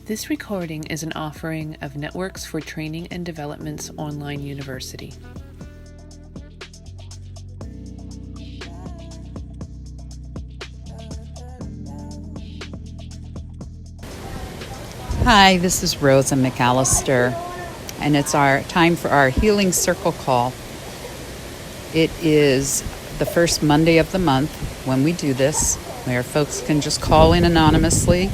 This recording is an offering of Networks for Training and Development's online university. Hi, this is Rosa McAllister, and it's our time for our Healing Circle call. It is the first Monday of the month when we do this, where folks can just call in anonymously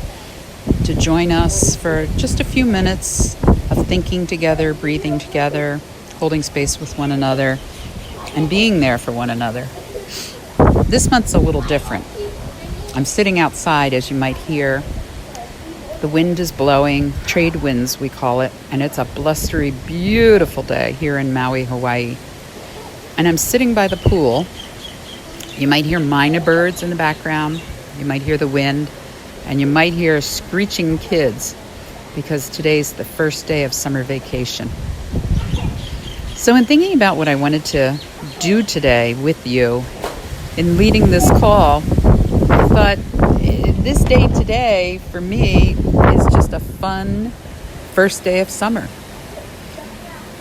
to join us for just a few minutes of thinking together, breathing together, holding space with one another, and being there for one another. This month's a little different. I'm sitting outside, as you might hear. The wind is blowing, trade winds we call it, and it's a blustery, beautiful day here in Maui, Hawaii. And I'm sitting by the pool. You might hear myna birds in the background, you might hear the wind, and you might hear screeching kids because today's the first day of summer vacation. So in thinking about what I wanted to do today with you in leading this call, I thought this day today for me is just a fun first day of summer.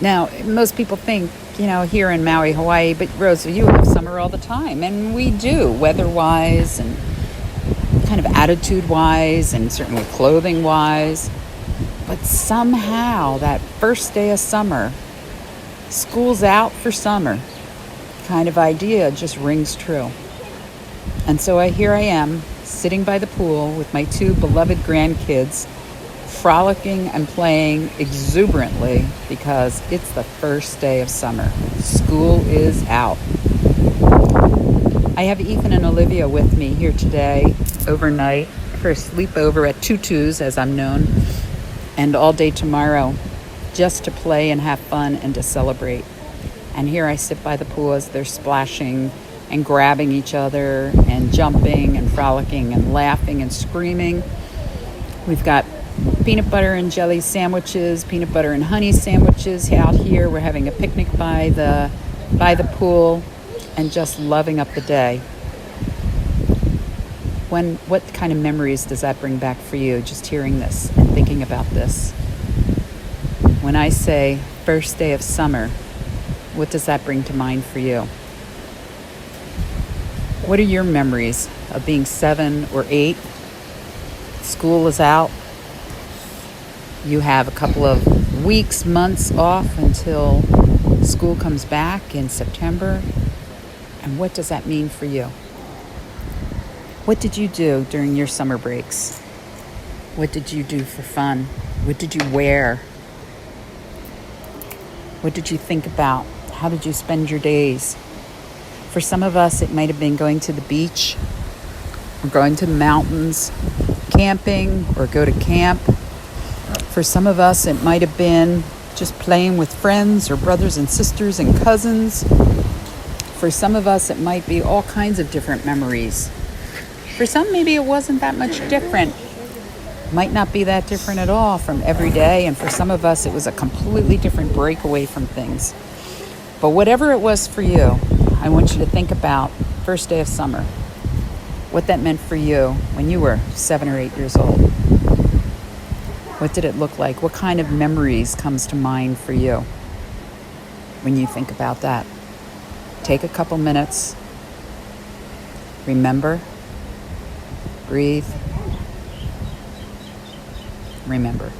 Now, most people think, here in Maui, Hawaii, but Rosa, you have summer all the time, and we do, weather-wise and kind of attitude-wise and certainly clothing-wise. But somehow that first day of summer, school's out for summer kind of idea just rings true. And so here I am, sitting by the pool with my two beloved grandkids, frolicking and playing exuberantly because it's the first day of summer. School is out. I have Ethan and Olivia with me here today, overnight, for a sleepover at Tutu's, as I'm known, and all day tomorrow, just to play and have fun and to celebrate. And here I sit by the pool as they're splashing and grabbing each other and jumping and frolicking and laughing and screaming. We've got peanut butter and jelly sandwiches, peanut butter and honey sandwiches out here. We're having a picnic by the pool and just loving up the day. What kind of memories does that bring back for you, just hearing this and thinking about this? When I say first day of summer, what does that bring to mind for you? What are your memories of being 7 or 8? School is out. You have a couple of weeks, months off until school comes back in September. And what does that mean for you? What did you do during your summer breaks? What did you do for fun? What did you wear? What did you think about? How did you spend your days? For some of us, it might have been going to the beach or going to the mountains, camping or go to camp. For some of us, it might have been just playing with friends or brothers and sisters and cousins. For some of us, it might be all kinds of different memories. For some, maybe it wasn't that much different. Might not be that different at all from every day. And for some of us, it was a completely different break away from things. But whatever it was for you, I want you to think about first day of summer. What that meant for you when you were 7 or 8 years old. What did it look like? What kind of memories comes to mind for you when you think about that? Take a couple minutes. Remember. Breathe. Remember.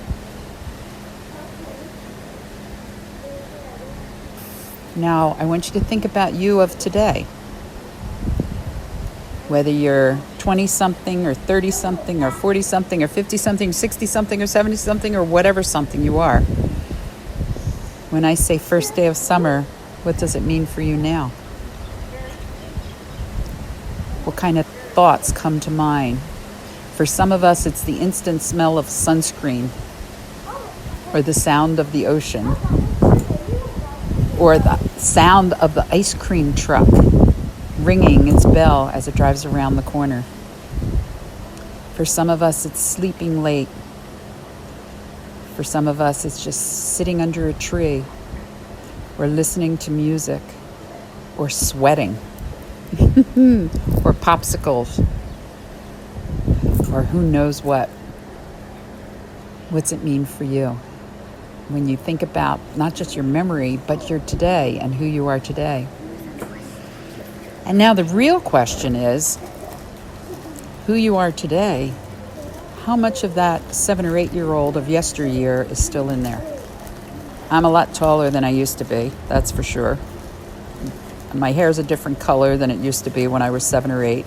Now, I want you to think about you of today. Whether you're 20-something or 30-something or 40-something or 50-something, 60-something or 70-something or whatever something you are. When I say first day of summer, what does it mean for you now? What kind of thoughts come to mind? For some of us, it's the instant smell of sunscreen or the sound of the ocean or the sound of the ice cream truck ringing its bell as it drives around the corner. For some of us, it's sleeping late. For some of us, it's just sitting under a tree or listening to music or sweating or popsicles or who knows what. What's it mean for you? When you think about not just your memory, but your today and who you are today. And now the real question is, who you are today, how much of that 7 or 8 year old of yesteryear is still in there? I'm a lot taller than I used to be, that's for sure. My hair's a different color than it used to be when I was 7 or 8.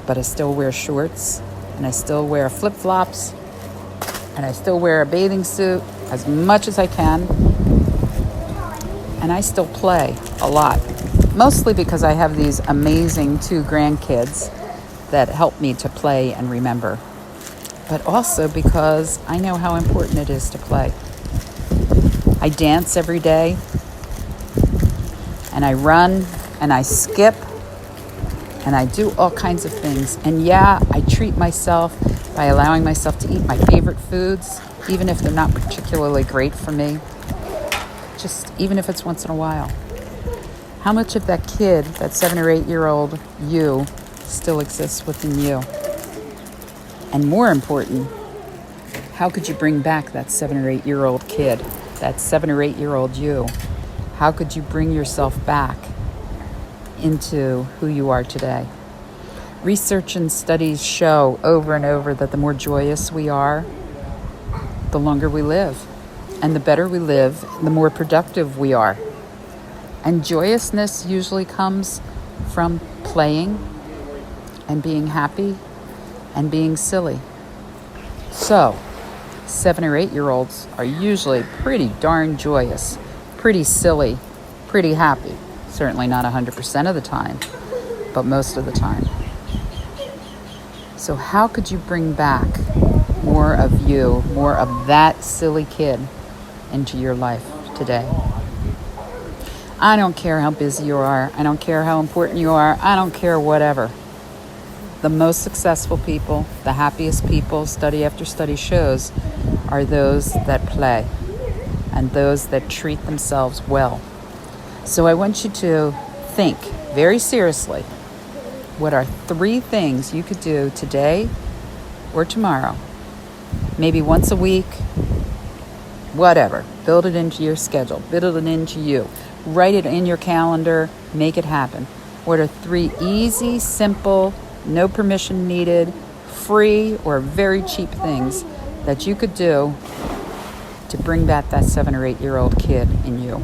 But I still wear shorts, and I still wear flip-flops, and I still wear a bathing suit as much as I can. And I still play a lot, mostly because I have these amazing 2 grandkids that help me to play and remember. But also because I know how important it is to play. I dance every day, and I run, and I skip, and I do all kinds of things. And yeah, I treat myself by allowing myself to eat my favorite foods, even if they're not particularly great for me. Just even if it's once in a while. How much of that kid, that 7 or 8 year old you, still exists within you? And more important, how could you bring back that 7 or 8 year old kid, that 7 or 8 year old you? How could you bring yourself back into who you are today? Research and studies show over and over that the more joyous we are, the longer we live. And the better we live, the more productive we are. And joyousness usually comes from playing and being happy and being silly. So, 7 or 8 year olds are usually pretty darn joyous, pretty silly, pretty happy. Certainly not 100% of the time, but most of the time. So how could you bring back more of you, more of that silly kid into your life today? I don't care how busy you are. I don't care how important you are. I don't care whatever. The most successful people, the happiest people, study after study shows, are those that play and those that treat themselves well. So I want you to think very seriously, what are 3 things you could do today or tomorrow? Maybe once a week, whatever. Build it into your schedule. Build it into you. Write it in your calendar. Make it happen. What are 3 easy, simple, no permission needed, free, or very cheap things that you could do to bring back that 7 or 8 year old kid in you?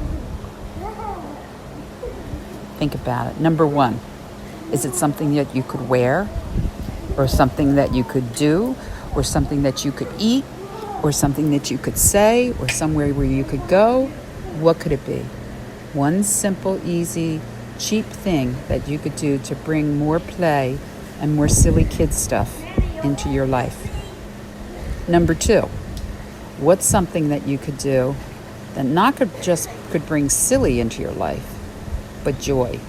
Think about it. Number 1, is it something that you could wear, or something that you could do, or something that you could eat, or something that you could say, or somewhere where you could go? What could it be? One simple, easy, cheap thing that you could do to bring more play and more silly kid stuff into your life. Number 2, what's something that you could do that not could bring silly into your life, but joy?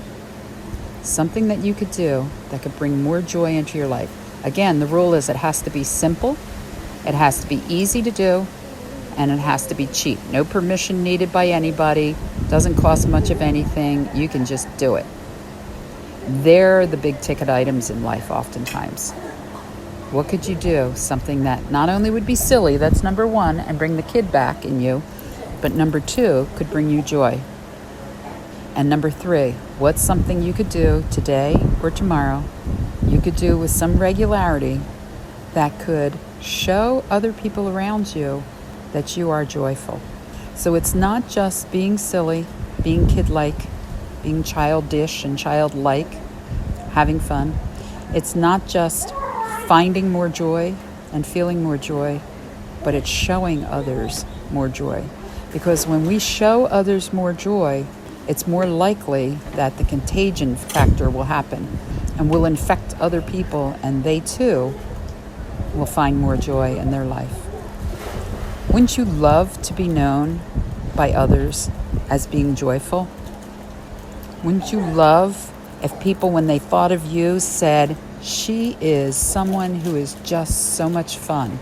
Something that you could do that could bring more joy into your life. Again, the rule is it has to be simple, it has to be easy to do, and it has to be cheap. No permission needed by anybody, doesn't cost much of anything, you can just do it. They're the big ticket items in life oftentimes. What could you do? Something that not only would be silly, that's number 1, and bring the kid back in you, but number 2, could bring you joy. And number 3, what's something you could do today or tomorrow, you could do with some regularity, that could show other people around you that you are joyful. So it's not just being silly, being kid-like, being childish and childlike, having fun. It's not just finding more joy and feeling more joy, but it's showing others more joy. Because when we show others more joy, it's more likely that the contagion factor will happen and will infect other people, and they too will find more joy in their life. Wouldn't you love to be known by others as being joyful? Wouldn't you love if people, when they thought of you, said, she is someone who is just so much fun,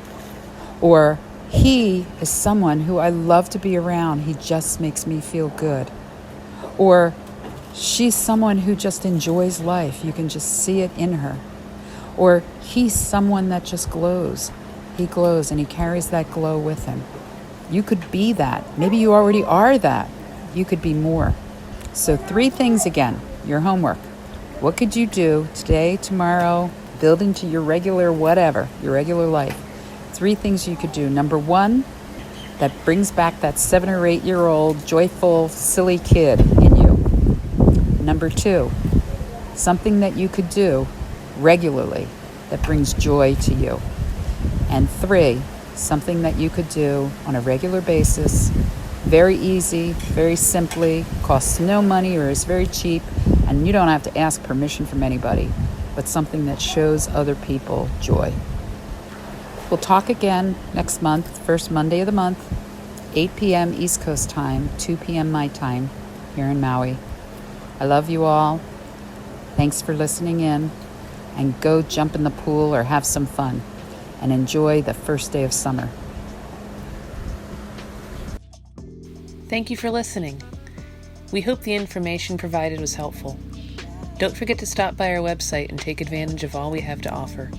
or he is someone who I love to be around, he just makes me feel good, or she's someone who just enjoys life, you can just see it in her, or he's someone that just glows, He glows and he carries that glow with him. You could be that. Maybe you already are that. You could be more. So 3 things again, your homework. What could you do today, tomorrow, build into your regular whatever, your regular life? 3 things you could do. Number 1, that brings back that 7 or 8-year-old joyful, silly kid in you. Number 2, something that you could do regularly that brings joy to you. And 3, something that you could do on a regular basis, very easy, very simply, costs no money or is very cheap, and you don't have to ask permission from anybody, but something that shows other people joy. We'll talk again next month, first Monday of the month, 8 p.m. East Coast time, 2 p.m. my time here in Maui. I love you all. Thanks for listening in, and go jump in the pool or have some fun and enjoy the first day of summer. Thank you for listening. We hope the information provided was helpful. Don't forget to stop by our website and take advantage of all we have to offer.